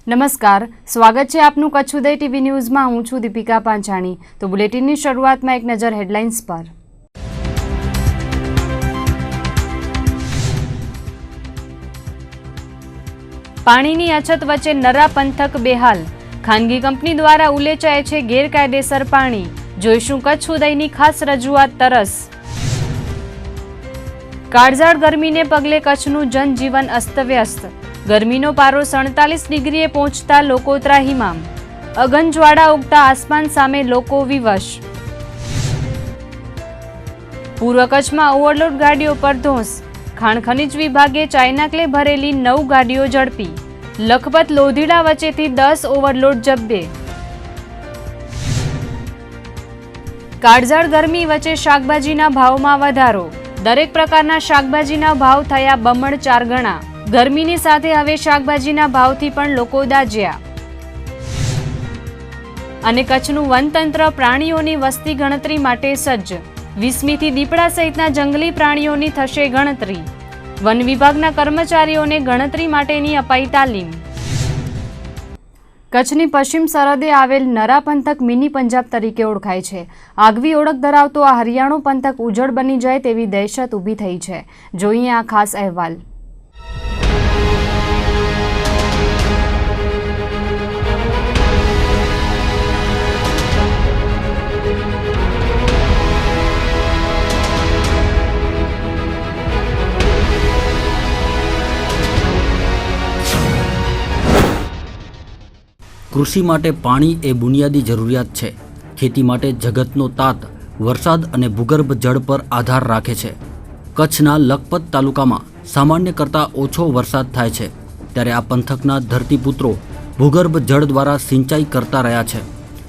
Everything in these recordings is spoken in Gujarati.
નમસ્કાર, સ્વાગત છે આપનું કચ્છ ઉદય ટીવી ન્યૂઝમાં। હું છું દીપિકા પાંચાણી। તો બુલેટિનની શરૂઆતમાં એક નજર હેડલાઇન્સ પર। પાણીની અછત વચ્ચે નરા પંથક બેહાલ। ખાનગી કંપની દ્વારા ઉલેચાય છે ગેરકાયદેસર પાણી। જોઈશું કચ્છ ઉદયની ખાસ રજૂઆત તરસ। કાળઝાળ ગરમીને પગલે કચ્છનું જનજીવન અસ્તવ્યસ્ત। ગરમીનો પારો 47 ડિગ્રીએ પહોંચતા લોકો ત્રાહિમામ। અગનજ્વાળા ઉગતા આસમાન સામે લોકો વિવશ। પૂર્વ કચ્છમાં ઓવરલોડ ગાડીઓ પર ધોંસ। ખાણ ખનીજ વિભાગે ચાઇનાકલે ભરેલી 9 ગાડીઓ ઝડપી। લખપત લોધીડા વચ્ચેથી 10 ઓવરલોડ જબ્બે। કાળઝાળ ગરમી વચ્ચે શાકભાજીના ભાવમાં વધારો। દરેક પ્રકારના શાકભાજીના ભાવ થયા બમણ 4 ગણા। ગરમીની સાથે હવે શાકભાજીના ભાવથી પણ લોકો દાઝ્યા। અને કચ્છનું વનતંત્ર પ્રાણીઓની વસ્તી ગણતરી માટે સજ્જ। 20મીથી દીપડા સહિતના જંગલી પ્રાણીઓની થશે ગણતરી। વન વિભાગના કર્મચારીઓને ગણતરી માટેની અપાઈ તાલીમ। કચ્છની પશ્ચિમ સરહદે આવેલ નરા પંથક મિની પંજાબ તરીકે ઓળખાય છે। આગવી ઓળખ ધરાવતો આ હરિયાણો પંથક ઉજળ બની જાય તેવી દહેશત ઊભી થઈ છે। જોઈએ આ ખાસ અહેવાલ। કૃષિ માટે પાણી એ બુનિયાદી જરૂરિયાત છે। ખેતી માટે જગતનો તાત વરસાદ અને ભૂગર્ભ જળ પર આધાર રાખે છે। કચ્છના લખપત તાલુકામાં સામાન્ય કરતાં ઓછો વરસાદ થાય છે, ત્યારે આ પંથકના ધરતીપુત્રો ભૂગર્ભ જળ દ્વારા સિંચાઈ કરતા રહ્યા છે।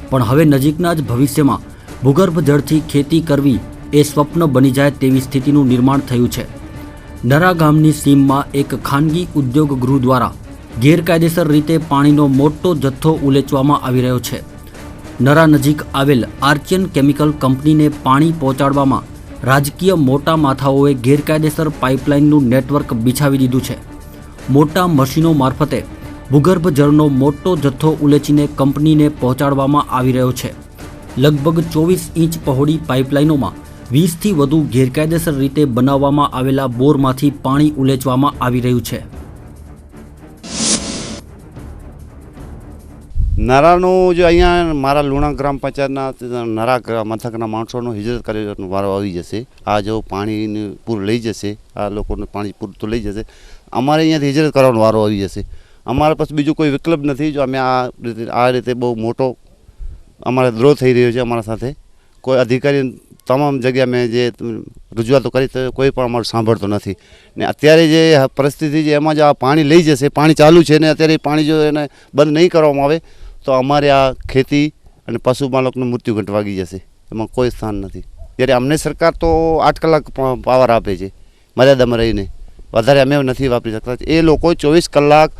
પણ હવે નજીકના જ ભવિષ્યમાં ભૂગર્ભ જળથી ખેતી કરવી એ સ્વપ્ન બની જાય તેવી સ્થિતિનું નિર્માણ થયું છે। નરા ગામની સીમમાં એક ખાનગી ઉદ્યોગ ગૃહ દ્વારા ગેરકાયદેસર રીતે પાણીનો મોટો જથ્થો ઉલેચવામાં આવી રહ્યો છે। નરા નજીક આવેલ આર્ચિયન કેમિકલ કંપનીને પાણી પહોંચાડવામાં રાજકીય મોટા માથાઓએ ગેરકાયદેસર પાઇપલાઇનનું નેટવર્ક બિછાવી દીધું છે। મોટા મશીનો મારફતે ભૂગર્ભ જળનો મોટો જથ્થો ઉલેચીને કંપનીને પહોંચાડવામાં આવી રહ્યો છે। લગભગ 24 ઇંચ પહોળી પાઇપલાઇનોમાં 20થી વધુ ગેરકાયદેસર રીતે બનાવવામાં આવેલા બોરમાંથી પાણી ઉલેચવામાં આવી રહ્યું છે। નરાનું જો અહીંયા મારા લુણા ગ્રામ પંચાયતના નરા મથકના માણસોનો હિજરત કરીને વારો આવી જશે। આ જો પાણીનું પૂર લઈ જશે, આ લોકોને પાણી પૂરતું લઈ જશે, અમારે અહીંયાથી હિજરત કરવાનો વારો આવી જશે। અમારે પછી બીજું કોઈ વિકલ્પ નથી। જો અમે આ રીતે બહુ મોટો અમારે દ્રોહ થઈ રહ્યો છે અમારા સાથે। કોઈ અધિકારી તમામ જગ્યાએ મેં જે રજૂઆતો કરી તો કોઈ પણ અમારું સાંભળતો નથી ને અત્યારે જે પરિસ્થિતિ છે એમાં જો આ પાણી લઈ જશે, પાણી ચાલુ છે ને અત્યારે પાણી જો એને બંધ નહીં કરવામાં આવે તો અમારે આ ખેતી અને પશુપાલકનું મૃત્યુ ઘટવાગી જશે। એમાં કોઈ સ્થાન નથી। જ્યારે અમને સરકાર તો 8 કલાક પાવર આપે છે મર્યાદામાં રહીને, વધારે અમે નથી વાપરી શકતા। એ લોકો 24 કલાક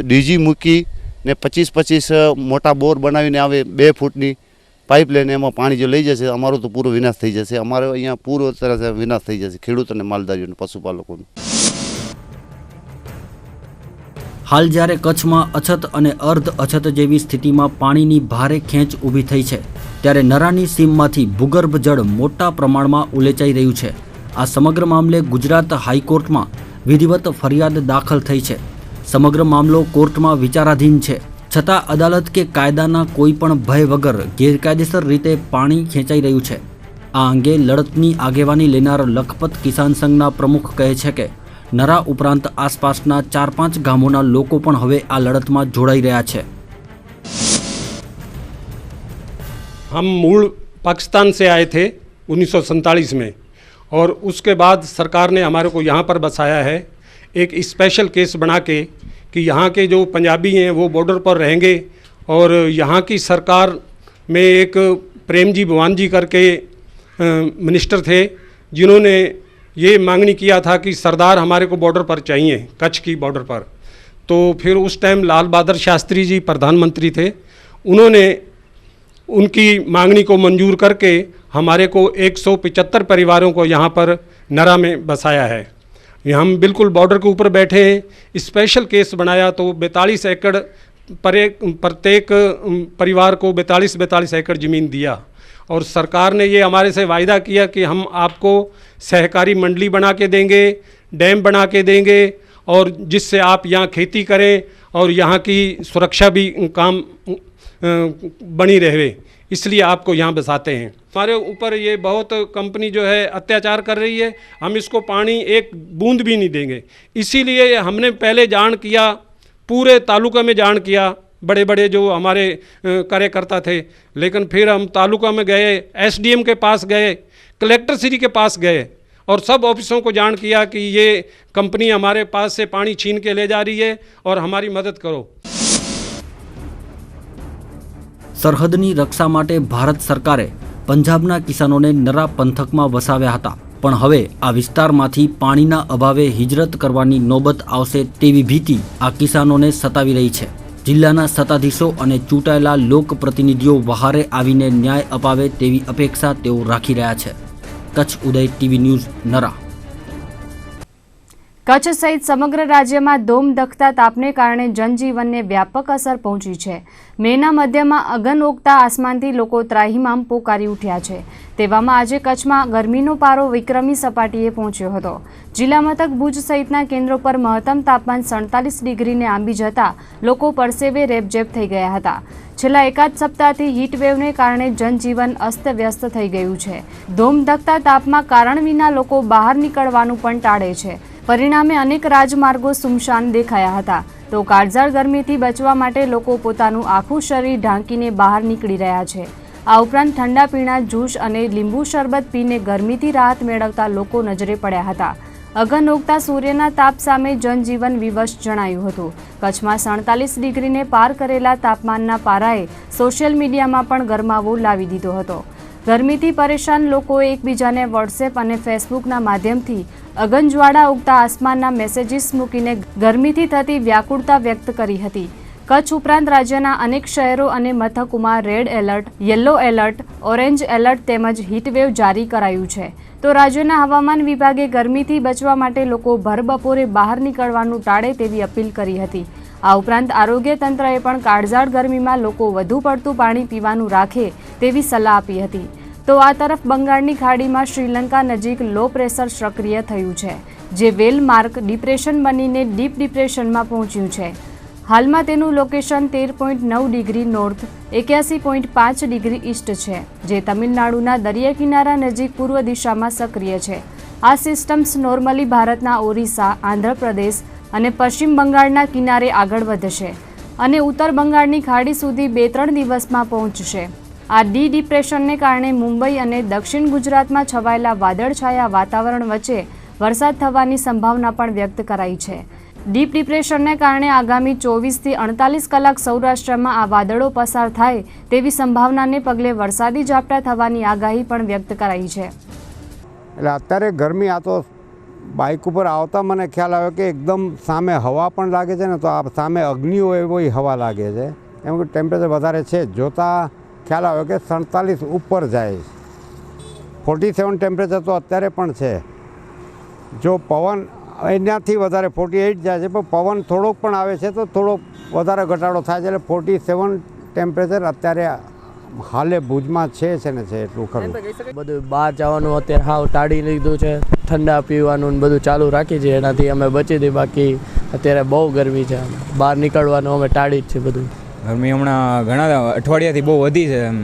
ડીજી મૂકી ને 25 મોટા બોર બનાવીને આવે 2 ફૂટની પાઇપ લઈને એમાં પાણી જો લઈ જશે અમારો તો પૂરો વિનાશ થઈ જશે। અમારે અહીંયા પૂરો તરફ વિનાશ થઈ જશે ખેડૂત અને માલધારીઓને પશુપાલકોનું। હાલ જ્યારે કચ્છમાં અછત અને અર્ધ અછત જેવી સ્થિતિમાં પાણીની ભારે ખેંચ ઊભી થઈ છે, ત્યારે નરાની સીમમાંથી ભૂગર્ભ જળ મોટા પ્રમાણમાં ઉલેચાઈ રહ્યું છે। આ સમગ્ર મામલે ગુજરાત હાઈકોર્ટમાં વિધિવત ફરિયાદ દાખલ થઈ છે। સમગ્ર મામલો કોર્ટમાં વિચારાધીન છે, છતાં અદાલત કે કાયદાના કોઈ પણ ભય વગર ગેરકાયદેસર રીતે પાણી ખેંચાઈ રહ્યું છે। આ અંગે લડતની આગેવાની લેનાર લખપત કિસાન સંઘના પ્રમુખ કહે છે કે નરા ઉપરાંત આસપાસના 4-5 ગામોના લોકો પણ હવે આ લડતમાં જોડાઈ રહ્યા છે। हम मूल पाकिस्तान से आए थे 1947 में और उसके बाद सरकार ने हमारे को यहाँ पर बसाया है। एक स्पेशल केस बना के कि यहाँ के जो पंजाबी हैं वो बॉर्डर पर रहेंगे और यहाँ की सरकार में एक प्रेम जी भवान जी करके मिनिस्टर थे, जिन्होंने ये मांगनी किया था कि सरदार हमारे को बॉर्डर पर चाहिए, कच्छ की बॉर्डर पर। तो फिर उस टाइम लाल बहादुर शास्त्री जी प्रधानमंत्री थे, उन्होंने उनकी मांगनी को मंजूर करके हमारे को 175 परिवारों को यहाँ पर नरा में बसाया है। हम बिल्कुल बॉर्डर के ऊपर बैठे हैं। स्पेशल केस बनाया तो 42 एकड़ प्रत्येक परिवार को 42 एकड़ ज़मीन दिया और सरकार ने ये हमारे से वायदा किया कि हम आपको सहकारी मंडली बना के देंगे, डैम बना के देंगे और जिससे आप यहाँ खेती करें और यहाँ की सुरक्षा भी काम बनी रहे, इसलिए आपको यहाँ बसाते हैं। हमारे ऊपर ये बहुत कंपनी जो है अत्याचार कर रही है, हम इसको पानी एक बूंद भी नहीं देंगे। इसीलिए हमने पहले जान किया, पूरे तालुका में जान किया, बड़े बड़े जो हमारे कार्यकर्ता थे, लेकिन फिर हम तालुका में गए, एसडीएम के पास गए, कलेक्टर श्री के पास गए और सब ऑफिसों को जान किया कि ये कंपनी हमारे पास से पानी छीन के ले जा रही है और हमारी मदद करो। સરહદની રક્ષા માટે ભારત સરકારે પંજાબના કિસાનોને નરા પંથકમાં વસાવ્યા હતા, પણ હવે આ વિસ્તારમાંથી પાણીના અભાવે હિજરત કરવાની નોબત આવશે તેવી ભીતિ આ કિસાનોને સતાવી રહી છે। જિલ્લાના સત્તાધીશો અને ચૂંટાયેલા લોકપ્રતિનિધિઓ વહારે આવીને ન્યાય અપાવે તેવી અપેક્ષા તેઓ રાખી રહ્યા છે। કચ્છ ઉદય ટીવી ન્યૂઝ નરા। કચ્છ સહિત સમગ્ર રાજ્યમાં ધોમધખતા તાપને કારણે જનજીવનને વ્યાપક અસર પહોંચી છે। મેના મધ્યમાં અગન ઓગતા આસમાનથી લોકો ત્રાહિમામ પોકારી ઉઠ્યા છે। તેવામાં આજે કચ્છમાં ગરમીનો પારો વિક્રમી સપાટીએ પહોંચ્યો હતો। જિલ્લા મથક ભુજ સહિતના કેન્દ્રો પર મહત્તમ તાપમાન 47 ડિગ્રીને આંબી જતા લોકો પરસેવે રેબઝેબ થઈ ગયા હતા। છેલ્લા એકાદ સપ્તાહથી હીટવેવને કારણે જનજીવન અસ્તવ્યસ્ત થઈ ગયું છે। ધોમધખતા તાપમાં કારણ વિના લોકો બહાર નીકળવાનું પણ ટાળે છે। પરિણામે અનેક રાજમાર્ગો સુમસાન દેખાયા હતા। તો કાળઝાળ ગરમીથી બચવા માટે લોકો પોતાનું આખું શરીર ઢાંકીને બહાર નીકળી રહ્યા છે। આ ઉપરાંત ઠંડા પીણા, જ્યુસ અને લીંબુ શરબત પીને ગરમીથી રાહત મેળવતા લોકો નજરે પડ્યા હતા। અગન ઓગતા સૂર્યના તાપ સામે જનજીવન વિવશ જણાયું હતું। કચ્છમાં 47 ડિગ્રીને પાર કરેલા તાપમાનના પારાએ સોશિયલ મીડિયામાં પણ ગરમાવો લાવી દીધો હતો। ગરમીથી પરેશાન લોકોએ એકબીજાને વોટ્સએપ અને ફેસબુકના માધ્યમથી અગનજ્વાળા ઉગતા આસમાનના મેસેજીસ મૂકીને ગરમીથી થતી વ્યાકુળતા વ્યક્ત કરી હતી। કચ્છ ઉપરાંત રાજ્યના અનેક શહેરો અને મથકોમાં red alert, yellow alert, orange alert તેમજ હીટવેવ જારી કરાયું છે। તો રાજ્યના હવામાન વિભાગે ગરમીથી બચવા માટે લોકો ભરબપોરે બહાર નીકળવાનું ટાળે તેવી અપીલ કરી હતી। આ ઉપરાંત આરોગ્ય તંત્રએ પણ કાળઝાળ ગરમીમાં લોકો વધુ પડતું પાણી પીવાનું રાખે તેવી સલાહ આપી હતી। તો આ તરફ બંગાળની ખાડીમાં શ્રીલંકા નજીક લો પ્રેશર સક્રિય થયું છે, જે વેલ માર્ક ડિપ્રેશન બનીને ડીપ ડિપ્રેશનમાં પહોંચ્યું છે। હાલમાં તેનું location 13.9 degree north, 81.5 degree East છે, જે તમિલનાડુના દરિયા કિનારા નજીક પૂર્વ દિશામાં સક્રિય છે। આ સિસ્ટમ્સ નોર્મલી ભારતના ઓરિસ્સા, આંધ્રપ્રદેશ અને પશ્ચિમ બંગાળના કિનારે આગળ વધશે અને ઉત્તર બંગાળની ખાડી સુધી 2-3 દિવસમાં પહોંચશે। આ ડી ડિપ્રેશનને કારણે મુંબઈ અને દક્ષિણ ગુજરાતમાં છવાયેલા વાદળછાયા વાતાવરણ વચ્ચે વરસાદ થવાની સંભાવના પણ વ્યક્ત કરાઈ છે। ડીપ ડિપ્રેશનને કારણે આગામી 24 થી 48 કલાક સૌરાષ્ટ્રમાં આ વાદળો પસાર થાય તેવી સંભાવનાને પગલે વરસાદી ઝાપટા થવાની આગાહી પણ વ્યક્ત કરાઈ છે। એટલે અત્યારે ગરમી આ તો બાઇક ઉપર આવતા મને ખ્યાલ આવ્યો કે એકદમ સામે હવા પણ લાગે છે ને, તો આ સામે અગ્નિ હોય એવી હવા લાગે છે, એમ કે ટેમ્પરેચર વધારે છે। જોતાં ખ્યાલ આવ્યો કે 47 ઉપર જાય, 47 ટેમ્પરેચર તો અત્યારે પણ છે। જો પવન એનાથી વધારે 48 જાય છે, પણ પવન થોડોક પણ આવે છે તો થોડોક વધારે ઘટાડો થાય છે, એટલે 47 ટેમ્પરેચર અત્યારે હાલે ભુજમાં છે ને છે એટલું ખરું। બધું બહાર જવાનું અત્યારે હાવ ટાળી લીધું છે, ઠંડા પીવાનું બધું ચાલુ રાખી છે, એનાથી અમે બચી હતી। બાકી અત્યારે બહુ ગરમી છે, બહાર નીકળવાનું અમે ટાળી જ છે બધું। ગરમી હમણાં ઘણા અઠવાડિયાથી બહુ વધી છે એમ।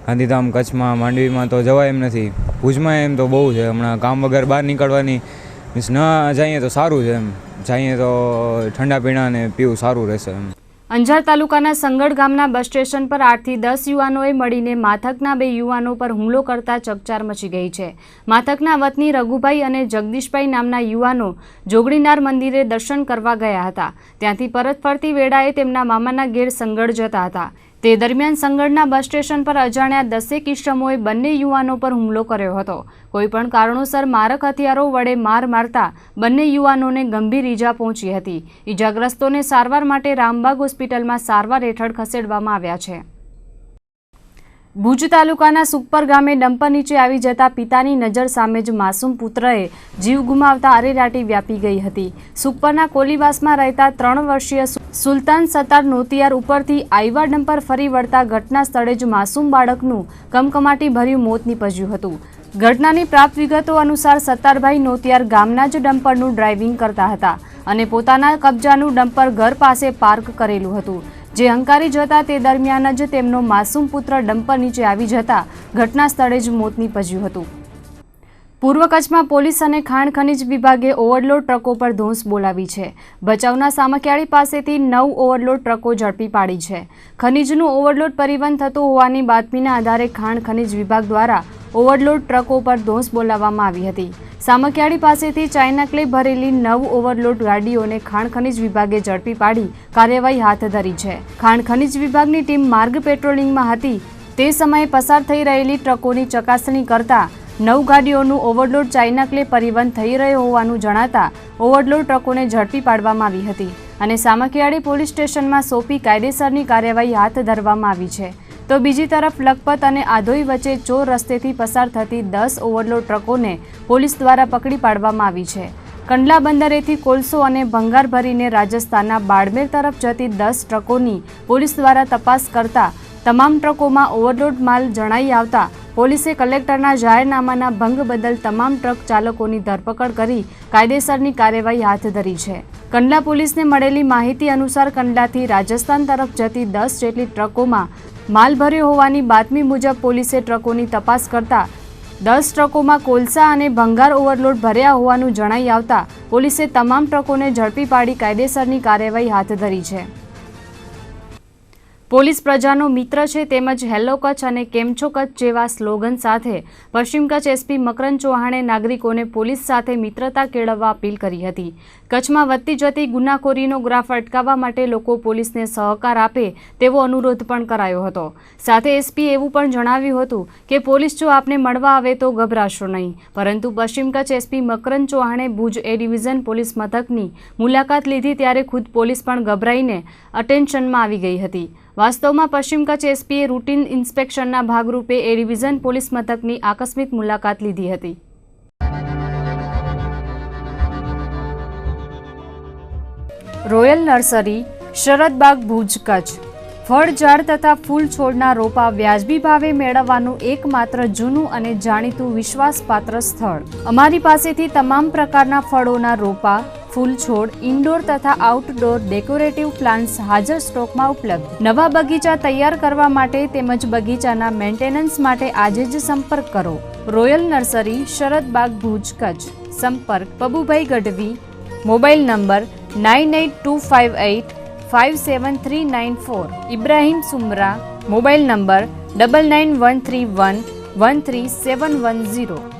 ગાંધીધામ, કચ્છમાં, માંડવીમાં તો જવાય એમ નથી, ભુજમાં એમ તો બહુ છે। હમણાં કામ વગર બહાર નીકળવાની મીન્સ ન જઈએ તો સારું છે, એમ જઈએ તો ઠંડા પીણાને પીવું સારું રહેશે એમ। અંજાર તાલુકાના સંગડ ગામના બસ સ્ટેશન પર 8 થી 10 યુવાનોએ મળીને માથકના 2 યુવાનો પર હુમલો કરતા ચકચાર મચી ગઈ છે। માથકના વતની રઘુભાઈ અને જગદીશભાઈ નામના યુવાનો જોગણીનાર મંદિરે દર્શન કરવા ગયા હતા। ત્યાંથી પરત ફરતી વેળાએ તેમના મામાના ઘેર સંગડ જતા હતા। તે દરમિયાન સંગડના બસ સ્ટેશન પર અજાણ્યા 10 ઇસમોએ બંને યુવાનો પર હુમલો કર્યો હતો। કોઈપણ કારણોસર મારક હથિયારો વડે માર મારતા બંને યુવાનોને ગંભીર ઈજા પહોંચી હતી। ઈજાગ્રસ્તોને સારવાર માટે રામબાગ હોસ્પિટલમાં સારવાર હેઠળ ખસેડવામાં આવ્યા છે। ભુજ તાલુકાના સુખપર ગામે ડમ્પર નીચે આવી જતા પિતાની નજર સામે જ માસૂમ પુત્રએ જીવ ગુમાવતા અરેરાટી વ્યાપી ગઈ હતી. સુખપરના કોલીવાસમાં રહેતા 3 વર્ષીય સુલતાન સત્તાર નોતિયાર ઉપરથી આવ્યા ડમ્પર ફરી વળતા ઘટના સ્થળે જ માસૂમ બાળકનું કમકમાટી ભર્યું મોત નીપજ્યું હતું. ઘટનાની પ્રાપ્ત વિગતો અનુસાર સત્તારભાઈ નોતિયાર ગામના જ ડમ્પરનું ડ્રાઇવિંગ કરતા હતા અને પોતાના કબજાનું ડમ્પર ઘર પાસે પાર્ક કરેલું હતું. જે હંકારી જતા તે દરમિયાન જ તેમનો માસૂમ પુત્ર ડમ્પર નીચે આવી જતા ઘટના સ્થળે જ મોત નીપજ્યું હતું. પૂર્વ કચ્છમાં પોલીસ અને ખાણ ખનીજ વિભાગે ઓવરલોડ ટ્રકો પર ધોંસ બોલાવી છે. ભચાઉના સામખિયાળી પાસેથી 9 ઓવરલોડ ટ્રકો ઝડપી પાડી છે. ખનીજનું ઓવરલોડ પરિવહન થતું હોવાની બાતમીના આધારે ખાણ ખનીજ વિભાગ દ્વારા ઓવરલોડ ટ્રકો પર ધોંસ બોલાવવામાં આવી હતી. સામખિયાળી પાસેથી ચાઇના ક્લે ભરેલી 9 ઓવરલોડ ગાડીઓને ખાણ ખનીજ વિભાગે ઝડપી પાડી કાર્યવાહી હાથ ધરી છે. ખાણ ખનીજ વિભાગની ટીમ માર્ગ પેટ્રોલિંગમાં હતી તે સમયે પસાર થઈ રહેલી ટ્રકોની ચકાસણી કરતા 9 ગાડીઓનું ઓવરલોડ ચાઇના ક્લે પરિવહન થઈ રહ્યો હોવાનું જણાતા ઓવરલોડ ટ્રકોને ઝડપી પાડવામાં આવી હતી અને સામખિયાળી પોલીસ સ્ટેશનમાં સોંપી કાયદેસરની કાર્યવાહી હાથ ધરવામાં આવી છે. તો બીજી તરફ લખપત અને આધોઈ વચ્ચે ચોર રસ્તેથી પસાર થતી 10 ઓવરલોડ ટ્રકોને પોલીસ દ્વારા પકડી પાડવામાં આવી છે. કંડલા બંદરેથી કોલસો અને ભંગાર ભરીને રાજસ્થાનના બાડમેર તરફ જતી 10 ટ્રકોની પોલીસ દ્વારા તપાસ કરતા તમામ ટ્રકોમાં ઓવરલોડ માલ જણાઈ આવતા પોલીસે કલેક્ટરના જાહેરનામાના ભંગ બદલ તમામ ટ્રક ચાલકોની ધરપકડ કરી કાયદેસરની કાર્યવાહી હાથ ધરી છે. કંડલા પોલીસને મળેલી માહિતી અનુસાર કંડલાથી રાજસ્થાન તરફ જતી 10 જેટલી ટ્રકોમાં માલ ભર્યો હોવાની બાતમી મુજબ પોલીસે ટ્રકોની તપાસ કરતા 10 ટ્રકોમાં કોલસા અને ભંગાર ઓવરલોડ ભર્યા હોવાનું જણાઈ આવતા પોલીસે તમામ ટ્રકોને ઝડપી પાડી કાયદેસરની કાર્યવાહી હાથ ધરી છે. પોલીસ પ્રજાનો મિત્ર છે તેમજ હેલો કચ્છ અને કેમ છો કચ્છ જેવા સ્લોગન સાથે પશ્ચિમ કચ્છ એસપી મકરંદ ચૌહાણે નાગરિકોને પોલીસ સાથે મિત્રતા કેળવવા અપીલ કરી હતી. કચ્છમાં વધતી જતી ગુનાખોરીનો ગ્રાફ અટકાવવા માટે લોકો પોલીસને સહકાર આપે તેવો અનુરોધ પણ કરાયો હતો. સાથે એસપીએ એવું પણ જણાવ્યું હતું કે પોલીસ જો આપને મળવા આવે તો ગભરાશો નહીં. પરંતુ પશ્ચિમ કચ્છ એસપી મકરંદ ચૌહાણે ભુજ એ ડિવિઝન પોલીસ મથકની મુલાકાત લીધી ત્યારે ખુદ પોલીસ પણ ગભરાઈને અટેન્શનમાં આવી ગઈ હતી. વાસ્તવમાં પશ્ચિમ કચ્છ એસપીએ રૂટીન ઇન્સ્પેક્શનના ભાગરૂપે એ ડિવિઝન પોલીસ મથકની આકસ્મિક મુલાકાત લીધી હતી. રોયલ નર્સરી શરદબાગ ભુજ કચ્છ ફળ ઝાડ તથા ફૂલ છોડના રોપા વ્યાજબી ભાવે મેળવવાનું એકમાત્ર જૂનું અને જાણીતું વિશ્વાસપાત્ર સ્થળ. અમારી પાસેથી તમામ પ્રકારના ફળોના રોપા, ફૂલ છોડ, ઇન્ડોર તથા આઉટડોર ડેકોરેટિવ પ્લાન્ટ્સ હાજર સ્ટોકમાં ઉપલબ્ધ. નવા બગીચા તૈયાર કરવા માટે તેમજ બગીચાના મેન્ટેનન્સ માટે આજે જ સંપર્ક કરો. Royal nursery Sharadbaug Bhuj Kutch. સંપર્ક Pabubhai Gadhvi. Mobile number 9825857394. Ibrahim Sumra. Mobile number 9913113710.